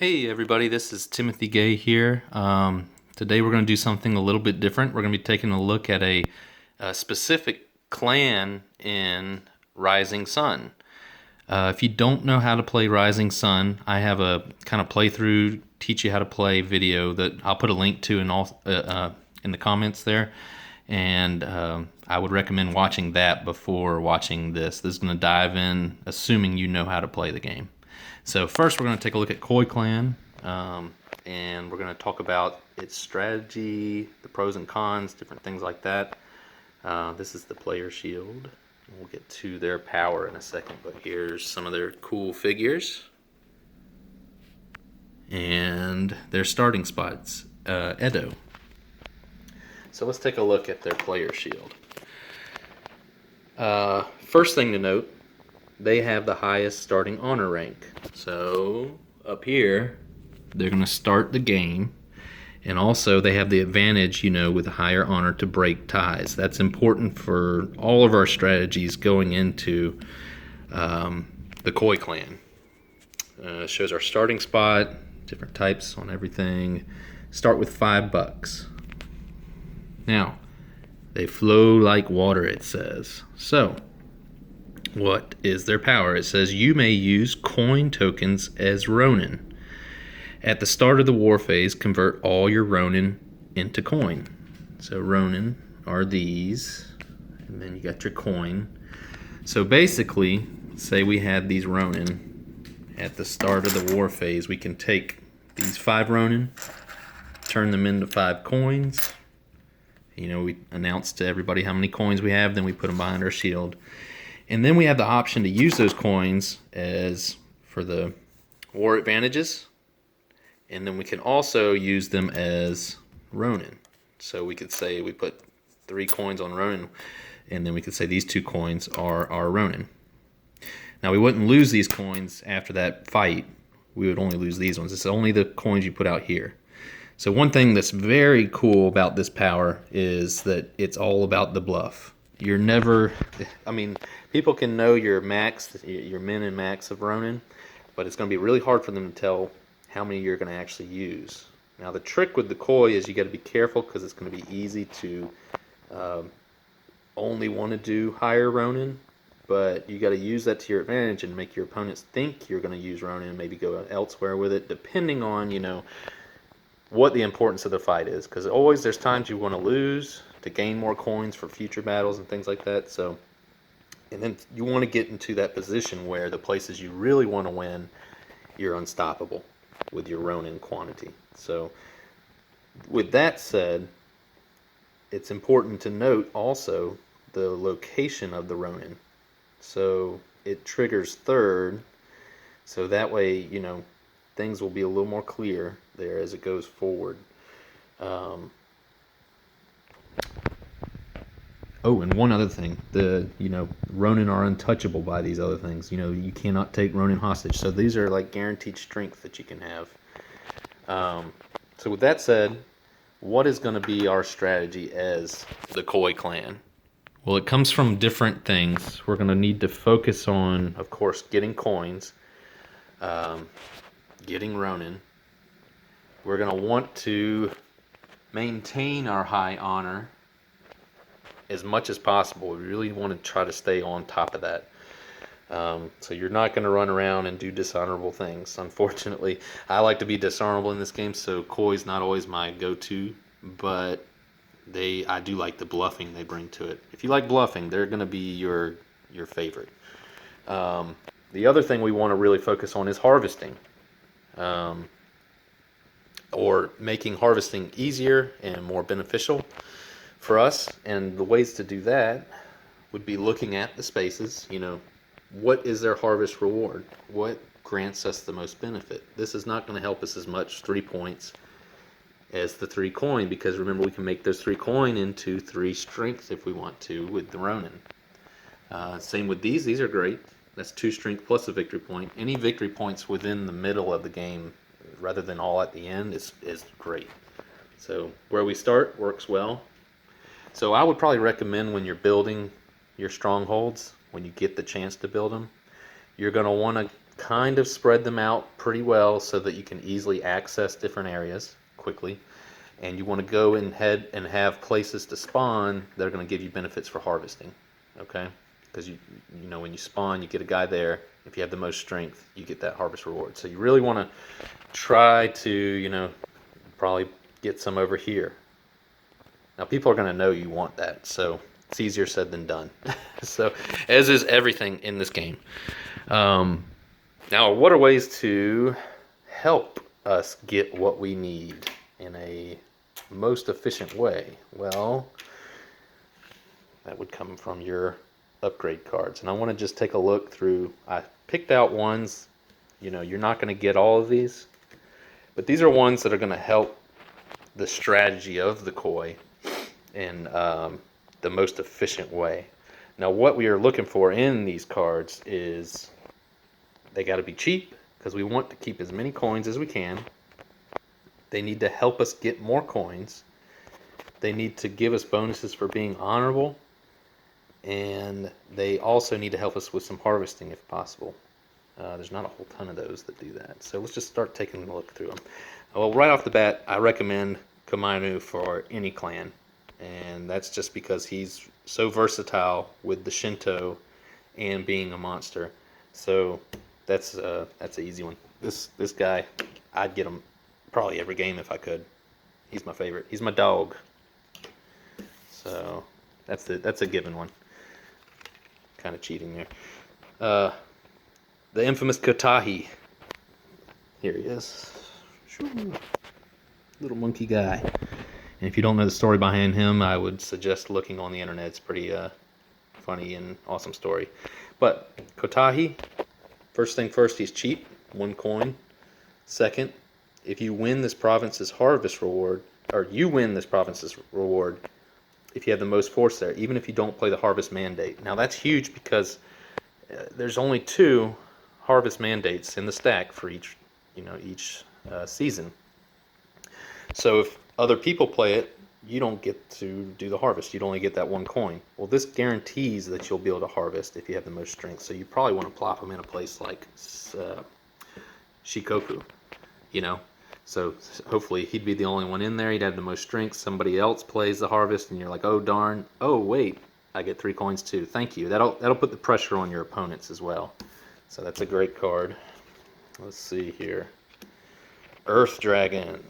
Hey everybody, this is Timothy Gay here. Today we're going to do something a little bit different. We're going to be taking a look at a specific clan in Rising Sun. If you don't know how to play Rising Sun, I have a kind of playthrough, teach you how to play video that I'll put a link to in the comments there. And I would recommend watching that before watching this. This is going to dive in, assuming you know how to play the game. So first we're going to take a look at Koi Clan, and we're going to talk about its strategy, the pros and cons, different things like that. This is the player shield. We'll get to their power in a second, but here's some of their cool figures. And their starting spots, Edo. So let's take a look at their player shield. First thing to note, they have the highest starting honor rank. So up here, they're going to start the game. And also they have the advantage, with a higher honor to break ties. That's important for all of our strategies going into the Koi Clan. Shows our starting spot, different types on everything. Start with $5. Now, they flow like water, it says. So, what is their power? It says you may use coin tokens as Ronin. At the start of the war phase, convert all your Ronin into coin. So Ronin are these, and then you got your coin. So basically, say we had these Ronin at the start of the war phase, we can take these 5 Ronin, turn them into 5 coins. We announce to everybody how many coins we have, then we put them behind our shield. And then we have the option to use those coins as for the war advantages. And then we can also use them as Ronin. So we could say we put 3 coins on Ronin, and then we could say these 2 coins are our Ronin. Now we wouldn't lose these coins after that fight. We would only lose these ones. It's only the coins you put out here. So one thing that's very cool about this power is that it's all about the bluff. You're never, people can know your max, your min and max of Ronin, but it's going to be really hard for them to tell how many you're going to actually use. Now the trick with the Koi is you got to be careful because it's going to be easy to only want to do higher Ronin, but you got to use that to your advantage and make your opponents think you're going to use Ronin and maybe go elsewhere with it, depending on, what the importance of the fight is. Because always there's times you want to lose to gain more coins for future battles and things like that. So, and then you want to get into that position where the places you really want to win, you're unstoppable with your Ronin quantity. So with that said, it's important to note also the location of the Ronin. So it triggers third, so that way, things will be a little more clear there as it goes forward. Oh, and one other thing, Ronin are untouchable by these other things. You cannot take Ronin hostage. So these are like guaranteed strength that you can have. So with that said, what is going to be our strategy as the Koi Clan? Well, it comes from different things. We're going to need to focus on, of course, getting coins, getting Ronin. We're going to want to maintain our high honor as much as possible. We really want to try to stay on top of that. So you're not going to run around and do dishonorable things. Unfortunately, I like to be dishonorable in this game, so Koi's not always my go-to, but I do like the bluffing they bring to it. If you like bluffing, they're going to be your favorite. The other thing we want to really focus on is harvesting. Or making harvesting easier and more beneficial for us. And the ways to do that would be looking at the spaces. What is their harvest reward? What grants us the most benefit? This is not going to help us as much 3 points as the 3 coin, because remember, we can make those 3 coin into 3 strength if we want to with the Ronin. Same with these. These are great. That's 2 strength plus a victory point. Any victory points within the middle of the game rather than all at the end is great. So where we start works well. So I would probably recommend when you're building your strongholds, when you get the chance to build them, you're going to want to kind of spread them out pretty well so that you can easily access different areas quickly. And you want to go ahead and have places to spawn that are going to give you benefits for harvesting. Okay? Because you know, when you spawn, you get a guy there. If you have the most strength, you get that harvest reward. So you really want to try to, you know, probably get some over here. Now people are going to know you want that, so it's easier said than done. So, as is everything in this game. Now, what are ways to help us get what we need in a most efficient way? Well, that would come from your upgrade cards. And I want to just take a look through. I picked out ones, you know, you're not going to get all of these, but these are ones that are going to help the strategy of the koi in the most efficient way. Now, what we are looking for in these cards is they got to be cheap because we want to keep as many coins as we can. They need to help us get more coins. They need to give us bonuses for being honorable. And they also need to help us with some harvesting if possible. There's not a whole ton of those that do that. So let's just start taking a look through them. Well, right off the bat, I recommend Camano for any clan. And that's just because he's so versatile with the Shinto and being a monster. So that's an easy one. This guy, I'd get him probably every game if I could. He's my favorite. He's my dog. So that's a given one. Kind of cheating there. The infamous Kotahi. Here he is. Little monkey guy. And if you don't know the story behind him, I would suggest looking on the internet. It's pretty funny and awesome story. But Kotahi, first thing first, he's cheap. 1 coin. Second, if you win this province's harvest reward, or you win this province's reward, if you have the most force there, even if you don't play the harvest mandate. Now that's huge because there's only 2 harvest mandates in the stack for each season. So if other people play it, you don't get to do the harvest. You'd only get that 1 coin. Well, this guarantees that you'll be able to harvest if you have the most strength. So you probably want to plop them in a place like Shikoku, you know. So hopefully he'd be the only one in there. He'd have the most strength. Somebody else plays the harvest, and you're like, oh darn. Oh wait, I get 3 coins too. Thank you. That'll put the pressure on your opponents as well. So that's a great card. Let's see here. Earth Dragon.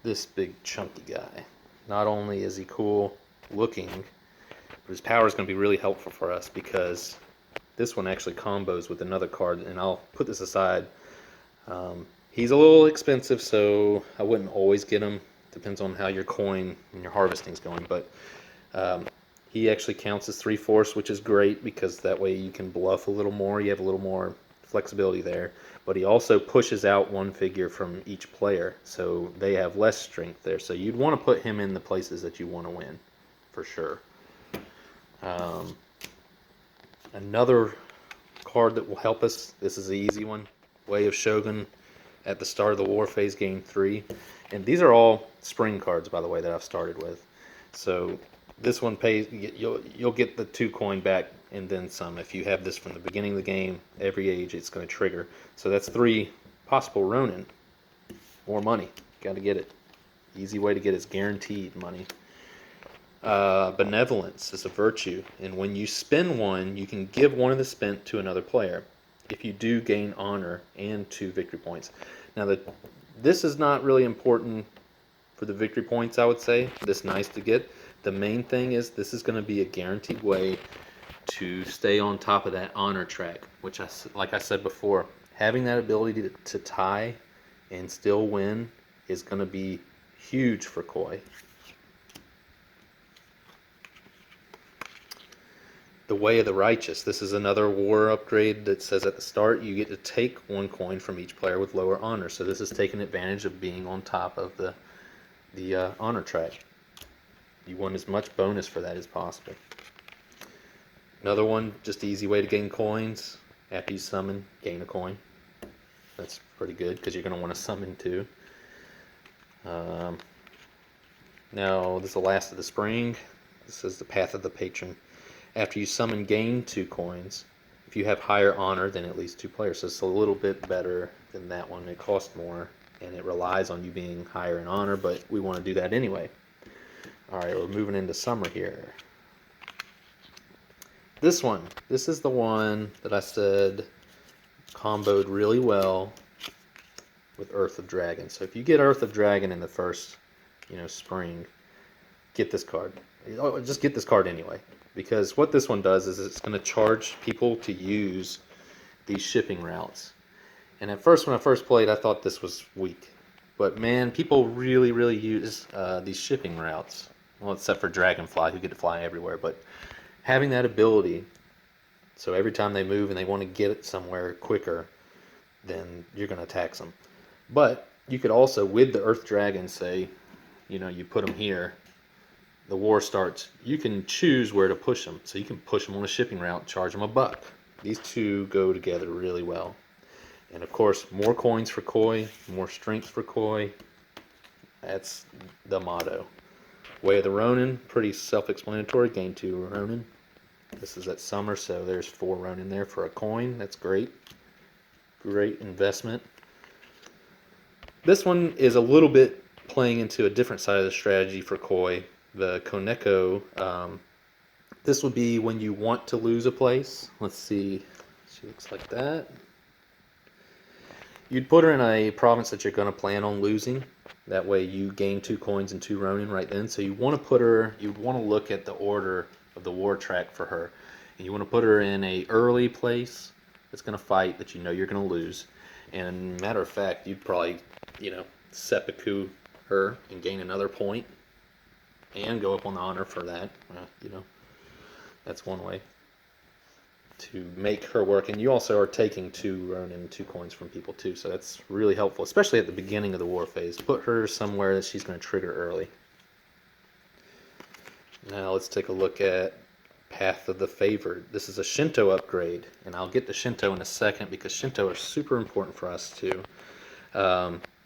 This big chunky guy. Not only is he cool looking, but his power is going to be really helpful for us because this one actually combos with another card, and I'll put this aside. He's a little expensive, so I wouldn't always get him. Depends on how your coin and your harvesting is going, but he actually counts as 3 force, which is great because that way you can bluff a little more. You have a little more flexibility there. But he also pushes out 1 figure from each player, so they have less strength there. So you'd want to put him in the places that you want to win, for sure. Another card that will help us, this is the easy one, Way of Shogun at the start of the war phase, gain 3. And these are all spring cards, by the way, that I've started with. So this one pays, you'll get the 2 coin back and then some. If you have this from the beginning of the game, every age it's going to trigger. So that's 3 possible Ronin. More money. Got to get it. Easy way to get it is guaranteed money. Benevolence is a virtue, and when you spend 1, you can give 1 of the spent to another player. If you do, gain honor and 2 victory points. Now this is not really important for the victory points, I would say. This is nice to get. The main thing is this is going to be a guaranteed way to stay on top of that honor track, which, like I said before, having that ability to tie and still win is going to be huge for koi. The Way of the Righteous. This is another war upgrade that says at the start you get to take 1 coin from each player with lower honor. So this is taking advantage of being on top of the honor track. You want as much bonus for that as possible. Another one, just an easy way to gain coins. After you summon, gain a coin. That's pretty good because you're going to want to summon too. Now, this is the last of the spring. This is the Path of the Patron. After you summon, gain 2 coins. If you have higher honor, then at least 2 players. So it's a little bit better than that one. It costs more, and it relies on you being higher in honor, but we want to do that anyway. All right, we're moving into summer here. This is the one that I said comboed really well with Earth of Dragon. So if you get Earth of Dragon in the first, spring, get this card. Just get this card anyway. Because what this one does is it's going to charge people to use these shipping routes. And at first, when I first played, I thought this was weak. But man, people really, really use these shipping routes. Well, except for Dragonfly, who get to fly everywhere. But having that ability, so every time they move and they want to get it somewhere quicker, then you're going to tax them. But you could also, with the Earth Dragon, say, you put them here, the war starts, you can choose where to push them. So you can push them on a shipping route, charge them $1. These two go together really well. And of course, more coins for Koi, more strength for Koi. That's the motto. Way of the Ronin, pretty self-explanatory. Gain 2 Ronin. This is at summer, so there's 4 Ronin there for a coin. That's great. Great investment. This one is a little bit playing into a different side of the strategy for Koi. The Koneko, this would be when you want to lose a place. Let's see. She looks like that. You'd put her in a province that you're going to plan on losing. That way you gain 2 coins and 2 Ronin right then. So you want to put her, you want to look at the order of the war track for her. And you want to put her in a early place that's going to fight that you're going to lose. And matter of fact, you'd probably, seppuku her and gain another point. And go up on the honor for that. That's one way to make her work. And you also are taking 2 Ronin and 2 coins from people too, so that's really helpful, especially at the beginning of the war phase. Put her somewhere that she's going to trigger early. Now let's take a look at Path of the Favored. This is a Shinto upgrade, and I'll get to Shinto in a second because Shinto are super important for us too.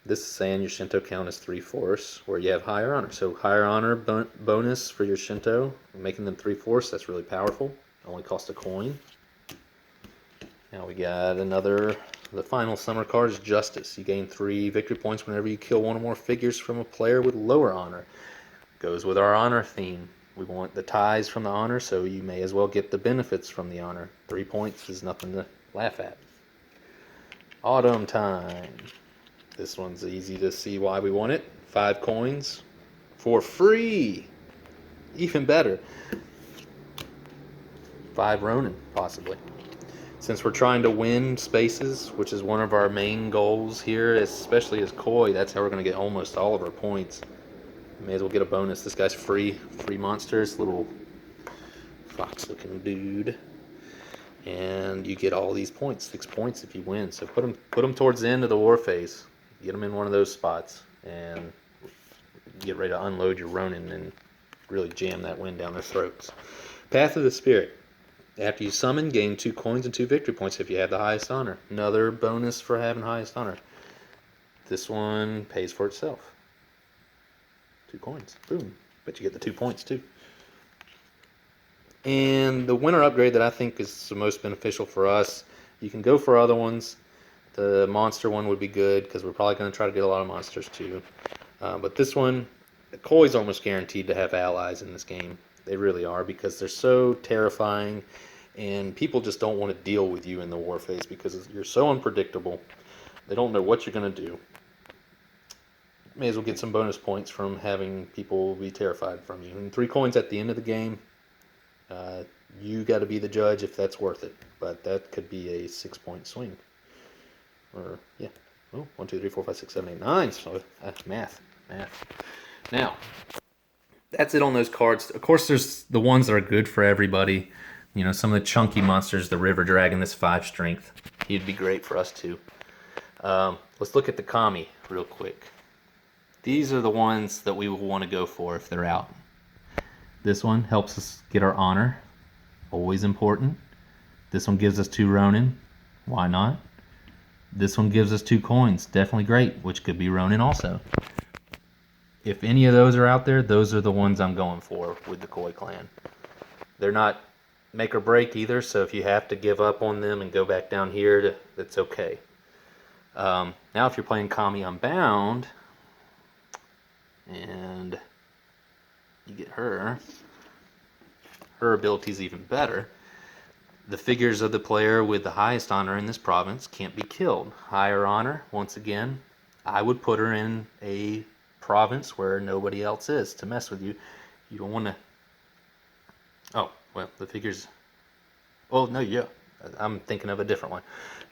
This is saying your Shinto count is 3/4, where you have higher honor. So higher honor bonus for your Shinto, making them 3/4. That's really powerful. Only cost a coin. Now we got the final summer card is Justice. You gain 3 victory points whenever you kill 1 or more figures from a player with lower honor. Goes with our honor theme. We want the ties from the honor, so you may as well get the benefits from the honor. 3 points is nothing to laugh at. Autumn Time. This one's easy to see why we want it. 5 coins for free. Even better. 5 Ronin, possibly. Since we're trying to win spaces, which is one of our main goals here, especially as Koi, that's how we're going to get almost all of our points. May as well get a bonus. This guy's free monsters, little fox-looking dude. And you get all these points, 6 points if you win. So put them towards the end of the war phase. Get them in one of those spots and get ready to unload your Ronin and really jam that win down their throats. Path of the Spirit. After you summon, gain 2 coins and 2 victory points if you have the highest honor. Another bonus for having highest honor. This one pays for itself. 2 coins. Boom. But you get the 2 points too. And the winter upgrade that I think is the most beneficial for us, you can go for other ones. The monster one would be good because we're probably going to try to get a lot of monsters too. But this one, Koi's almost guaranteed to have allies in this game. They really are because they're so terrifying and people just don't want to deal with you in the war phase because you're so unpredictable. They don't know what you're going to do. May as well get some bonus points from having people be terrified from you. And 3 coins at the end of the game, you got to be the judge if that's worth it. But that could be a 6-point swing. Or, yeah. Oh, 1, 2, 3, 4, 5, 6, 7, 8, 9. So, math. Now, that's it on those cards. Of course, there's the ones that are good for everybody. Some of the chunky monsters, the River Dragon, this 5 strength. He'd be great for us too. Let's look at the Kami real quick. These are the ones that we will want to go for if they're out. This one helps us get our honor. Always important. This one gives us 2 Ronin. Why not? This one gives us 2 coins. Definitely great, which could be Ronin also. If any of those are out there, those are the ones I'm going for with the Koi clan. They're not make or break either, so if you have to give up on them and go back down here, that's okay. Now if you're playing Kami Unbound, and you get her ability is even better. The figures of the player with the highest honor in this province can't be killed. Higher honor, once again, I would put her in a province where nobody else is to mess with you. You don't want to... Oh, well, the figures... Oh, no, yeah. I'm thinking of a different one.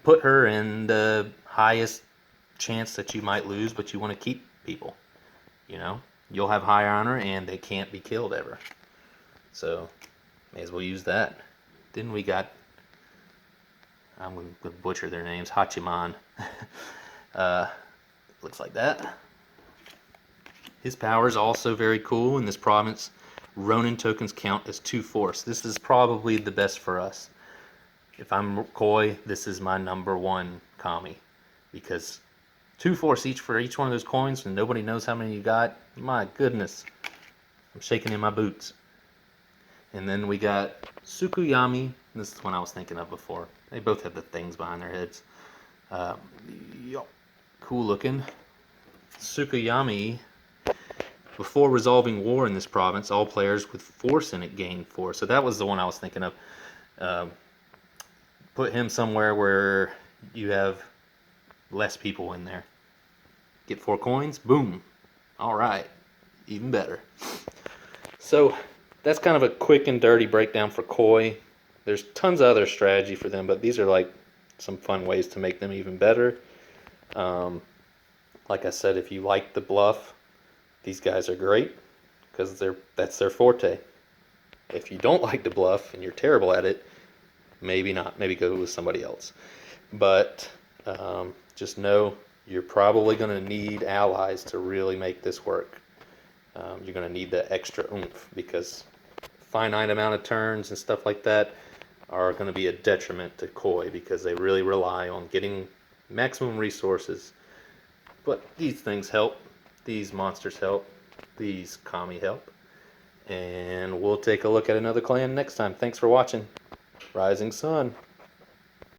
Put her in the highest chance that you might lose, but you want to keep people. You know? You'll have higher honor, and they can't be killed ever. So, may as well use that. Then we got... I'm going to butcher their names. Hachiman. Looks like that. His power is also very cool. In this province, Ronin tokens count as 2 force. This is probably the best for us. If I'm Koi, this is my #1 Kami. Because 2 force each for each one of those coins, and nobody knows how many you got. My goodness. I'm shaking in my boots. And then we got Tsukuyomi. This is one I was thinking of before. They both have the things behind their heads. Cool looking. Tsukuyomi. Before resolving war in this province, all players with force in it gain force. So that was the one I was thinking of. Put him somewhere where you have less people in there. Get 4 coins, boom. All right, even better. So that's kind of a quick and dirty breakdown for Koi. There's tons of other strategy for them, but these are like some fun ways to make them even better. Like I said, if you like the bluff, these guys are great because that's their forte. If you don't like the bluff and you're terrible at it, maybe not. Maybe go with somebody else. But just know you're probably going to need allies to really make this work. You're going to need the extra oomph because finite amount of turns and stuff like that are going to be a detriment to Koi because they really rely on getting maximum resources. But these things help. These monsters help. These Kami help. And we'll take a look at another clan next time. Thanks for watching. Rising Sun.